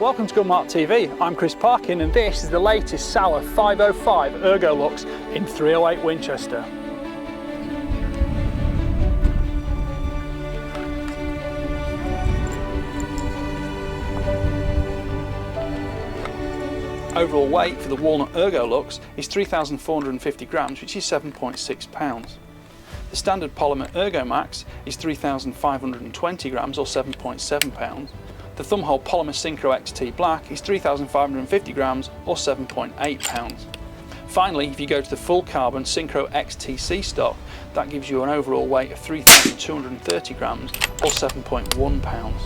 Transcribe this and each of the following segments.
Welcome to Gunmark TV, I'm Chris Parkin and this is the latest Sauer 505 ErgoLux in 308 Winchester. Overall weight for the walnut ErgoLux is 3,450 grams, which is 7.6 pounds. The standard polymer ErgoMax is 3,520 grams or 7.7 pounds. The thumbhole polymer Synchro XTC black is 3,550 grams or 7.8 pounds. Finally, if you go to the full carbon Synchro XTC stock, that gives you an overall weight of 3,230 grams or 7.1 pounds.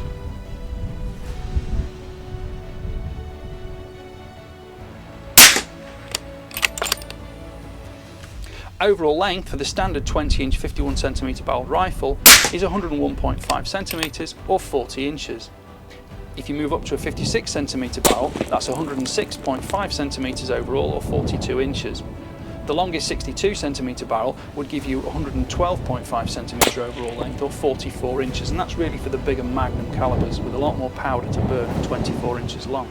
Overall length for the standard 20-inch 51cm barrel rifle is 101.5 centimeters or 40 inches. If you move up to a 56cm barrel, that's 106.5 centimeters overall or 42 inches. The longest 62cm barrel would give you 112.5 centimeter overall length or 44 inches, and that's really for the bigger Magnum calibers with a lot more powder to burn at 24 inches long.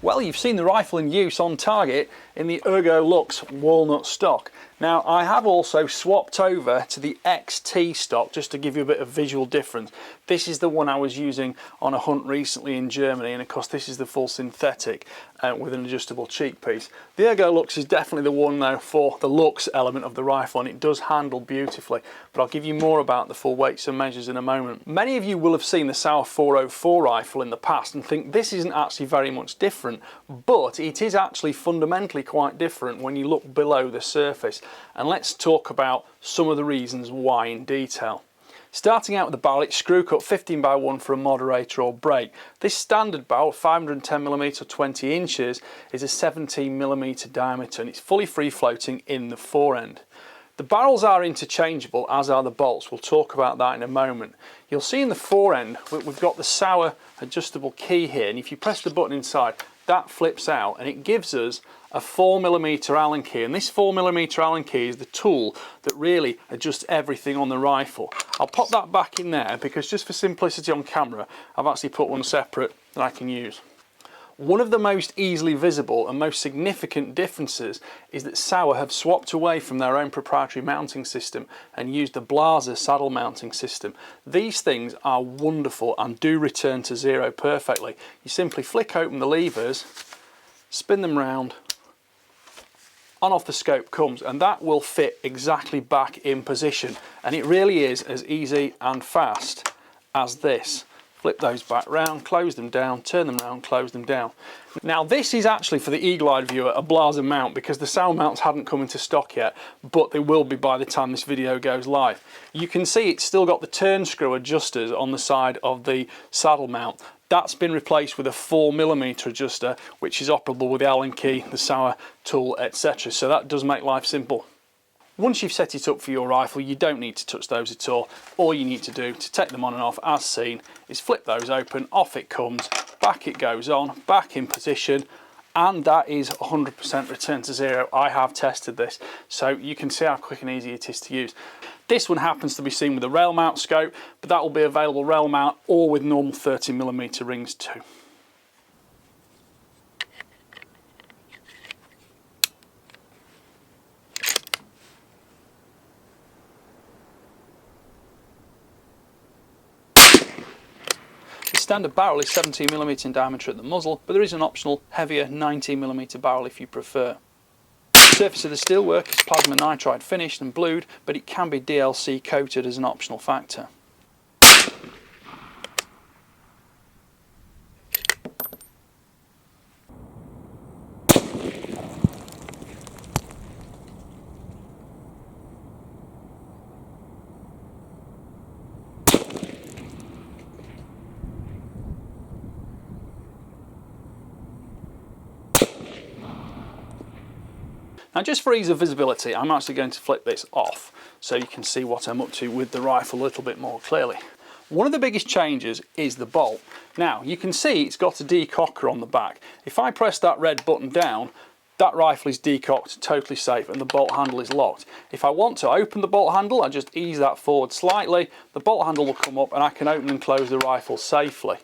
Well, you've seen the rifle in use on target in the ErgoLux walnut stock. Now, I have also swapped over to the XT stock just to give you a bit of visual difference. This is the one I was using on a hunt recently in Germany, and of course this is the full synthetic with an adjustable cheek piece. The ErgoLux is definitely the one though for the lux element of the rifle, and it does handle beautifully, but I'll give you more about the full weights and measures in a moment. Many of you will have seen the Sauer 404 rifle in the past and think this isn't actually very much different, but it is actually fundamentally quite different when you look below the surface. And let's talk about some of the reasons why in detail. Starting out with the barrel, it's screw cut 15x1 for a moderator or break. This standard barrel, 510mm or 20 inches, is a 17mm diameter and it's fully free floating in the forend. The barrels are interchangeable, as are the bolts. We'll talk about that in a moment. You'll see in the forend we've got the Sauer adjustable key here, and if you press the button inside, that flips out and it gives us a 4mm Allen key, and this 4mm Allen key is the tool that really adjusts everything on the rifle. I'll pop that back in there because just for simplicity on camera I've actually put one separate that I can use. One of the most easily visible and most significant differences is that Sauer have swapped away from their own proprietary mounting system and used the Blaser saddle mounting system. These things are wonderful and do return to zero perfectly. You simply flick open the levers, spin them round, on off the scope comes, and that will fit exactly back in position, and it really is as easy and fast as this. Flip those back round, close them down, turn them round, close them down. Now this is actually for the eagle-eyed viewer a Blaser mount because the Sauer mounts hadn't come into stock yet, but they will be by the time this video goes live. You can see it's still got the turn screw adjusters on the side of the saddle mount. That's been replaced with a 4mm adjuster, which is operable with the Allen key, the Sauer tool, etc. So that does make life simple. Once you've set it up for your rifle, you don't need to touch those at all. All you need to do to take them on and off as seen is flip those open, off it comes, back it goes on, back in position, and that is 100% return to zero. I have tested this, so you can see how quick and easy it is to use. This one happens to be seen with a rail mount scope, but that will be available rail mount or with normal 30mm rings too. The standard barrel is 17mm in diameter at the muzzle, but there is an optional heavier 19mm barrel if you prefer. The surface of the steelwork is plasma nitride finished and blued, but it can be DLC coated as an optional factor. Now just for ease of visibility, I'm actually going to flip this off so you can see what I'm up to with the rifle a little bit more clearly. One of the biggest changes is the bolt. Now you can see it's got a decocker on the back. If I press that red button down, that rifle is decocked, totally safe, and the bolt handle is locked. If I want to open the bolt handle, I just ease that forward slightly, the bolt handle will come up and I can open and close the rifle safely.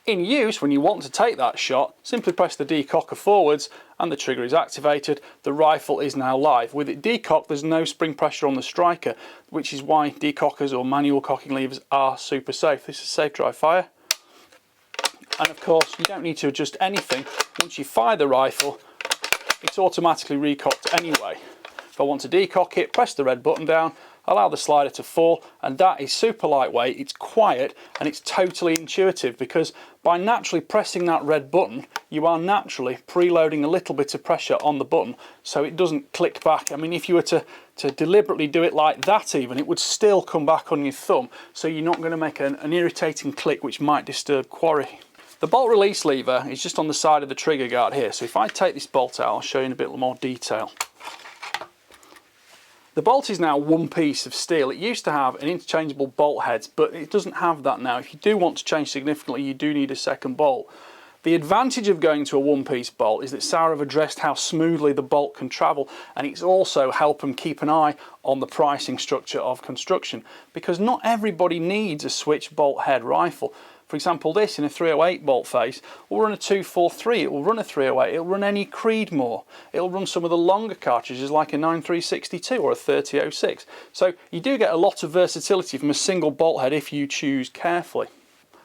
In use, when you want to take that shot, simply press the decocker forwards and the trigger is activated. The rifle is now live. With it decocked, there's no spring pressure on the striker, which is why decockers or manual cocking levers are super safe. This is safe dry fire. And of course, you don't need to adjust anything. Once you fire the rifle, it's automatically recocked anyway. If I want to decock it, press the red button down, allow the slider to fall, and that is super lightweight, it's quiet, and it's totally intuitive, because by naturally pressing that red button, you are naturally preloading a little bit of pressure on the button so it doesn't click back. I mean, if you were to deliberately do it like that even, it would still come back on your thumb, so you're not going to make an irritating click which might disturb quarry. The bolt release lever is just on the side of the trigger guard here, so if I take this bolt out, I'll show you in a bit more detail. The bolt is now one piece of steel. It used to have an interchangeable bolt heads, but it doesn't have that now. If you do want to change significantly, you do need a second bolt. The advantage of going to a one-piece bolt is that Sauer have addressed how smoothly the bolt can travel, and it's also helped them keep an eye on the pricing structure of construction, because not everybody needs a switch bolt head rifle. For example, this in a 308 bolt face will run a 243, it will run a 308, it will run any Creedmoor, it will run some of the longer cartridges like a 9362 or a 3006. So you do get a lot of versatility from a single bolt head if you choose carefully.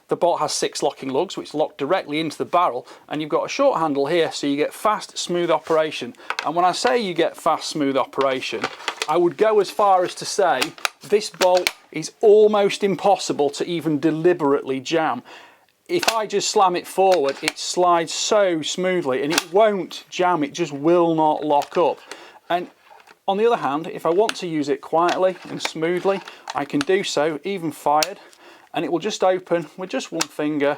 The bolt has 6 locking lugs which lock directly into the barrel, and you've got a short handle here, so you get fast, smooth operation. And when I say you get fast, smooth operation, I would go as far as to say this bolt is almost impossible to even deliberately jam. If I just slam it forward, it slides so smoothly, and it won't jam, it just will not lock up. And on the other hand, if I want to use it quietly and smoothly, I can do so, even fired, and it will just open with just one finger,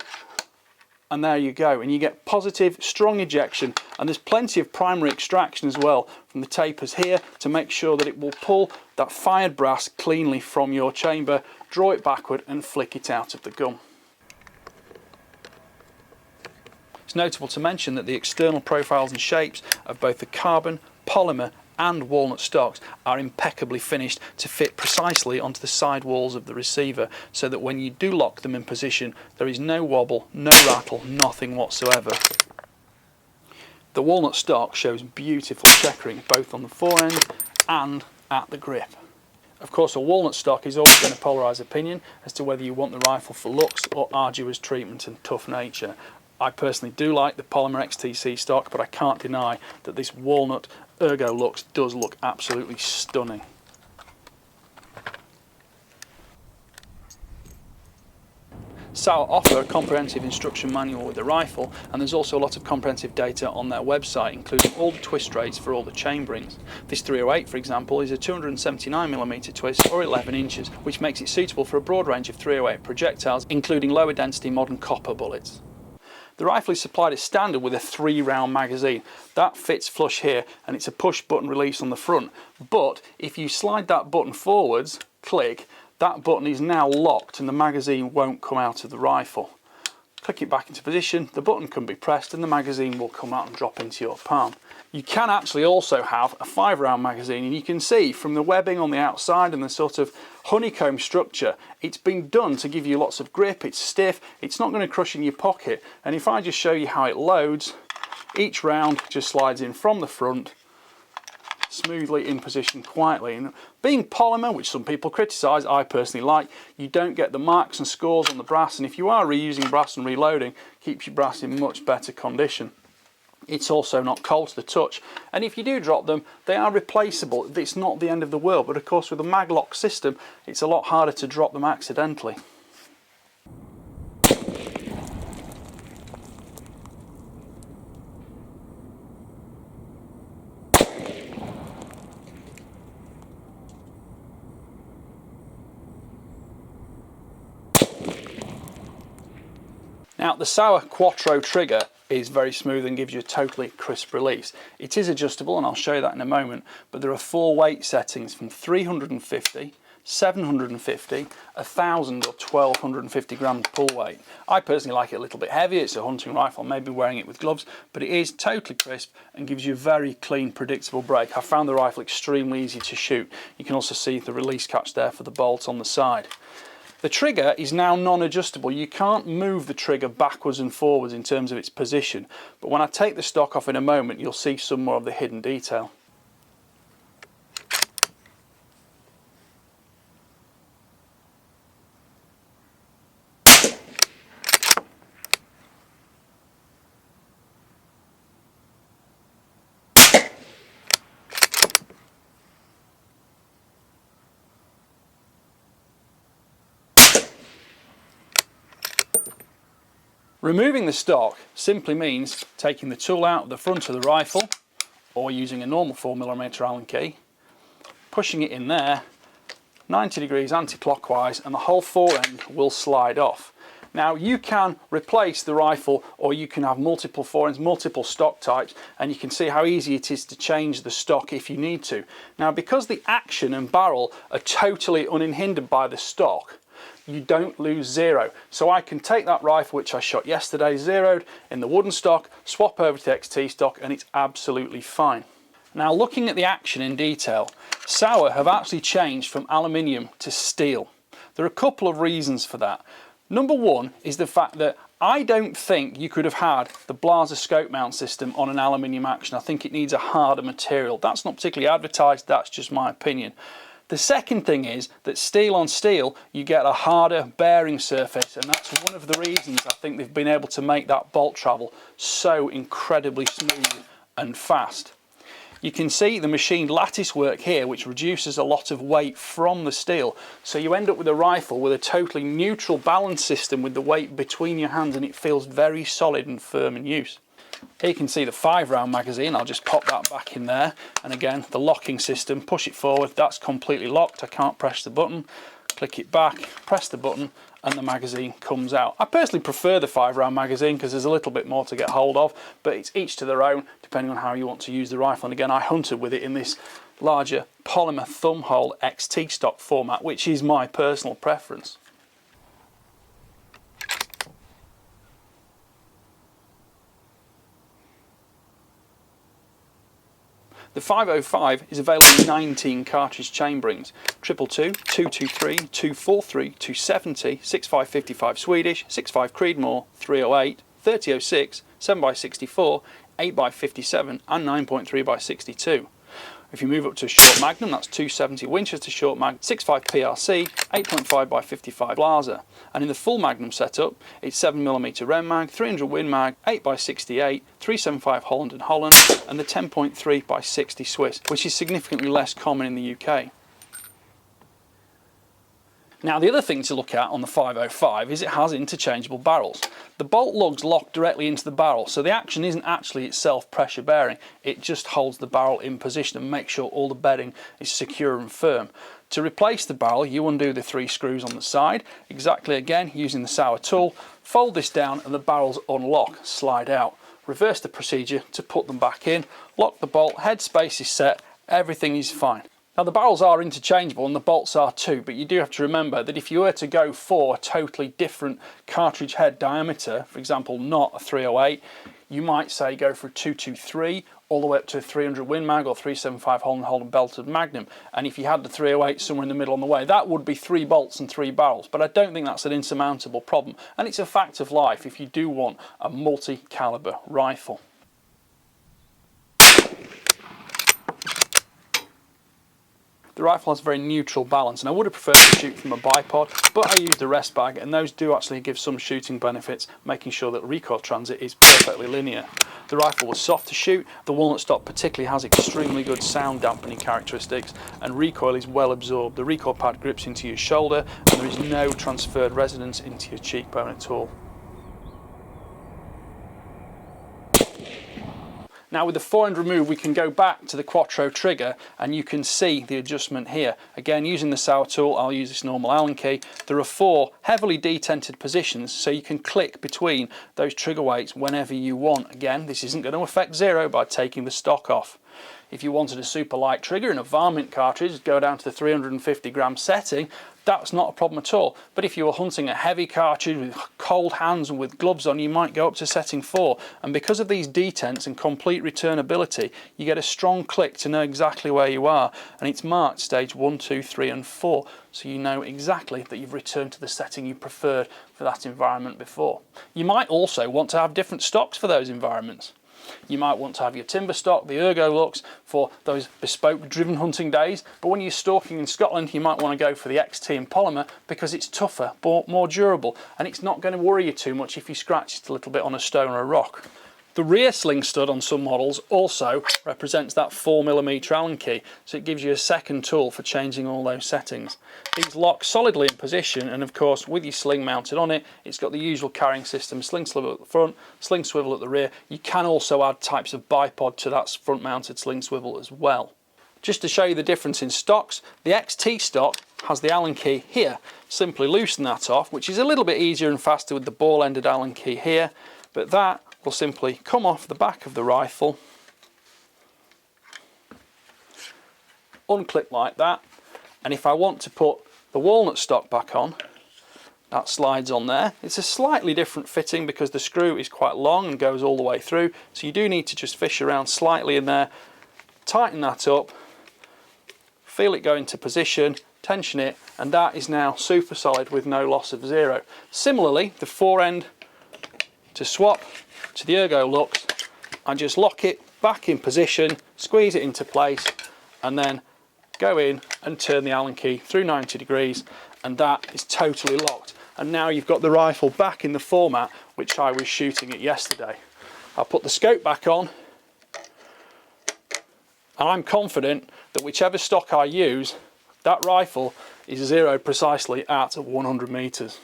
and there you go, and you get positive, strong ejection, and there's plenty of primary extraction as well from the tapers here to make sure that it will pull that fired brass cleanly from your chamber, draw it backward and flick it out of the gun. It's notable to mention that the external profiles and shapes of both the carbon, polymer and walnut stocks are impeccably finished to fit precisely onto the side walls of the receiver, so that when you do lock them in position, there is no wobble, no rattle, nothing whatsoever. The walnut stock shows beautiful checkering both on the forend and at the grip. Of course, a walnut stock is always going to polarise opinion as to whether you want the rifle for looks or arduous treatment and tough nature. I personally do like the Polymer XTC stock, but I can't deny that this walnut ErgoLux does look absolutely stunning. Sauer offer a comprehensive instruction manual with the rifle, and there's also a lot of comprehensive data on their website, including all the twist rates for all the chamberings. This 308, for example, is a 279mm twist or 11 inches, which makes it suitable for a broad range of 308 projectiles, including lower density modern copper bullets. The rifle is supplied as standard with a 3-round magazine. That fits flush here, and it's a push button release on the front. But if you slide that button forwards, click, that button is now locked and the magazine won't come out of the rifle. Click it back into position, the button can be pressed and the magazine will come out and drop into your palm. You can actually also have a 5-round magazine, and you can see from the webbing on the outside and the sort of honeycomb structure, it's been done to give you lots of grip, it's stiff, it's not going to crush in your pocket. And if I just show you how it loads, each round just slides in from the front, smoothly in position quietly. And being polymer, which some people criticise, I personally like, you don't get the marks and scores on the brass, and if you are reusing brass and reloading, keeps your brass in much better condition. It's also not cold to the touch, and if you do drop them, they are replaceable. It's not the end of the world, but of course with a maglock system, it's a lot harder to drop them accidentally. Now, the Sauer Quattro trigger is very smooth and gives you a totally crisp release. It is adjustable, and I'll show you that in a moment, but there are 4 weight settings from 350, 750, 1000 or 1250 grams pull weight. I personally like it a little bit heavier. It's a hunting rifle, maybe wearing it with gloves, but it is totally crisp and gives you a very clean, predictable break. I found the rifle extremely easy to shoot. You can also see the release catch there for the bolt on the side. The trigger is now non-adjustable. You can't move the trigger backwards and forwards in terms of its position, but when I take the stock off in a moment, you'll see some more of the hidden detail. Removing the stock simply means taking the tool out of the front of the rifle, or using a normal 4mm Allen key, pushing it in there 90 degrees anti-clockwise, and the whole fore end will slide off. Now you can replace the rifle, or you can have multiple fore ends, multiple stock types, and you can see how easy it is to change the stock if you need to. Now, because the action and barrel are totally unhindered by the stock, you don't lose zero. So I can take that rifle which I shot yesterday, zeroed in the wooden stock, swap over to the XT stock, and it's absolutely fine. Now, looking at the action in detail, Sauer have actually changed from aluminium to steel. There are a couple of reasons for that. Number one is the fact that I don't think you could have had the Blaser scope mount system on an aluminium action. I think it needs a harder material. That's not particularly advertised, that's just my opinion. The second thing is that steel on steel, you get a harder bearing surface, and that's one of the reasons I think they've been able to make that bolt travel so incredibly smooth and fast. You can see the machined lattice work here, which reduces a lot of weight from the steel, so you end up with a rifle with a totally neutral balance system with the weight between your hands, and it feels very solid and firm in use. Here you can see the 5-round magazine. I'll just pop that back in there, and again the locking system, push it forward, that's completely locked. I can't press the button, click it back, press the button, and the magazine comes out. I personally prefer the 5-round magazine because there's a little bit more to get hold of, but it's each to their own depending on how you want to use the rifle. And again, I hunted with it in this larger Polymer thumbhole XT stock format, which is my personal preference. The 505 is available in 19 cartridge chamberings: 222, 223, 243, 270, 6555 Swedish, 65 Creedmoor, 308, 3006, 7x64, 8x57 and 9.3x62. If you move up to a short Magnum, that's 270 Winchester short mag, 65 PRC, 8.5x55 Blaser. And in the full Magnum setup, it's 7mm Rem mag, 300 Win mag, 8x68, 375 Holland & Holland, and the 10.3x60 Swiss, which is significantly less common in the UK. Now, the other thing to look at on the 505 is it has interchangeable barrels. The bolt lugs lock directly into the barrel, so the action isn't actually itself pressure bearing, it just holds the barrel in position and makes sure all the bedding is secure and firm. To replace the barrel, you undo the 3 screws on the side, exactly again using the Sauer tool, fold this down and the barrels unlock, slide out. Reverse the procedure to put them back in, lock the bolt, head space is set, everything is fine. Now, the barrels are interchangeable and the bolts are too, but you do have to remember that if you were to go for a totally different cartridge head diameter, for example not a 308, you might say go for a 223 all the way up to a 300 Win mag or 375 Holland belted Magnum, and if you had the 308 somewhere in the middle on the way, that would be 3 bolts and 3 barrels. But I don't think that's an insurmountable problem, and it's a fact of life if you do want a multi-caliber rifle. The rifle has a very neutral balance, and I would have preferred to shoot from a bipod, but I used a rest bag, and those do actually give some shooting benefits, making sure that recoil transit is perfectly linear. The rifle was soft to shoot, the walnut stock particularly has extremely good sound dampening characteristics, and recoil is well absorbed. The recoil pad grips into your shoulder, and there is no transferred resonance into your cheekbone at all. Now, with the forend removed, we can go back to the Quattro trigger and you can see the adjustment here. Again, using the Sauer tool, I'll use this normal Allen key. There are 4 heavily detented positions, so you can click between those trigger weights whenever you want. Again, this isn't going to affect zero by taking the stock off. If you wanted a super light trigger and a varmint cartridge, go down to the 350 gram setting. That's not a problem at all. But if you were hunting a heavy cartridge with cold hands and with gloves on, you might go up to setting 4. And because of these detents and complete returnability, you get a strong click to know exactly where you are. And it's marked stage 1, 2, 3 and 4. So you know exactly that you've returned to the setting you preferred for that environment before. You might also want to have different stocks for those environments. You might want to have your timber stock, the ErgoLux, for those bespoke driven hunting days, but when you're stalking in Scotland you might want to go for the XT and Polymer because it's tougher, more durable, and it's not going to worry you too much if you scratch it a little bit on a stone or a rock. The rear sling stud on some models also represents that 4mm Allen key, so it gives you a second tool for changing all those settings. These lock solidly in position, and of course with your sling mounted on it, it's got the usual carrying system, sling swivel at the front, sling swivel at the rear. You can also add types of bipod to that front mounted sling swivel as well. Just to show you the difference in stocks, the XT stock has the Allen key here. Simply loosen that off, which is a little bit easier and faster with the ball ended Allen key here, but that will simply come off the back of the rifle, unclip like that, and if I want to put the walnut stock back on, that slides on there. It's a slightly different fitting because the screw is quite long and goes all the way through, so you do need to just fish around slightly in there, tighten that up, feel it go into position, tension it, and that is now super solid with no loss of zero. Similarly, the fore end to swap to the ErgoLux, I just lock it back in position, squeeze it into place, and then go in and turn the Allen key through 90 degrees, and that is totally locked. And now you've got the rifle back in the format which I was shooting it yesterday. I'll put the scope back on, and I'm confident that whichever stock I use, that rifle is zeroed precisely at 100 meters.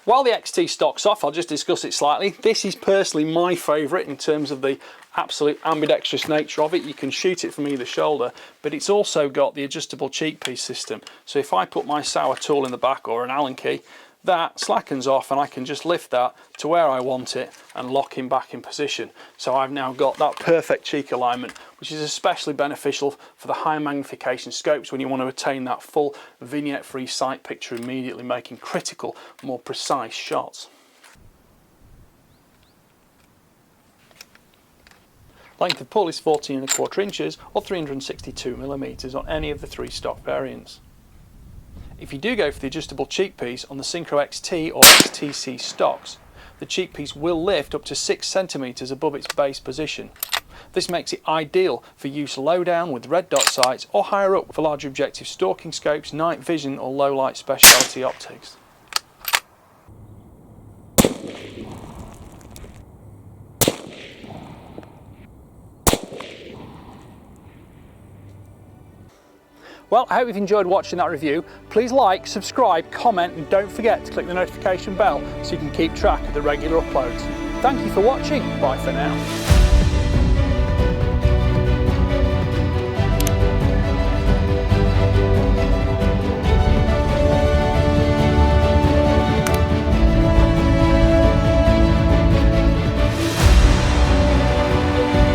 While the XT stock's off, I'll just discuss it slightly. This is personally my favourite in terms of the absolute ambidextrous nature of it. You can shoot it from either shoulder, but it's also got the adjustable cheek piece system. So if I put my Sauer tool in the back or an Allen key, that slackens off and I can just lift that to where I want it and lock him back in position. So I've now got that perfect cheek alignment, which is especially beneficial for the high magnification scopes when you want to attain that full vignette free sight picture immediately, making critical, more precise shots. Length of pull is 14¼ inches or 362mm on any of the 3 stock variants. If you do go for the adjustable cheek piece on the Synchro XT or XTC stocks, the cheek piece will lift up to 6 centimeters above its base position. This makes it ideal for use low down with red dot sights or higher up for large objective stalking scopes, night vision or low light specialty optics. Well, I hope you've enjoyed watching that review. Please like, subscribe, comment, and don't forget to click the notification bell so you can keep track of the regular uploads. Thank you for watching. Bye for now.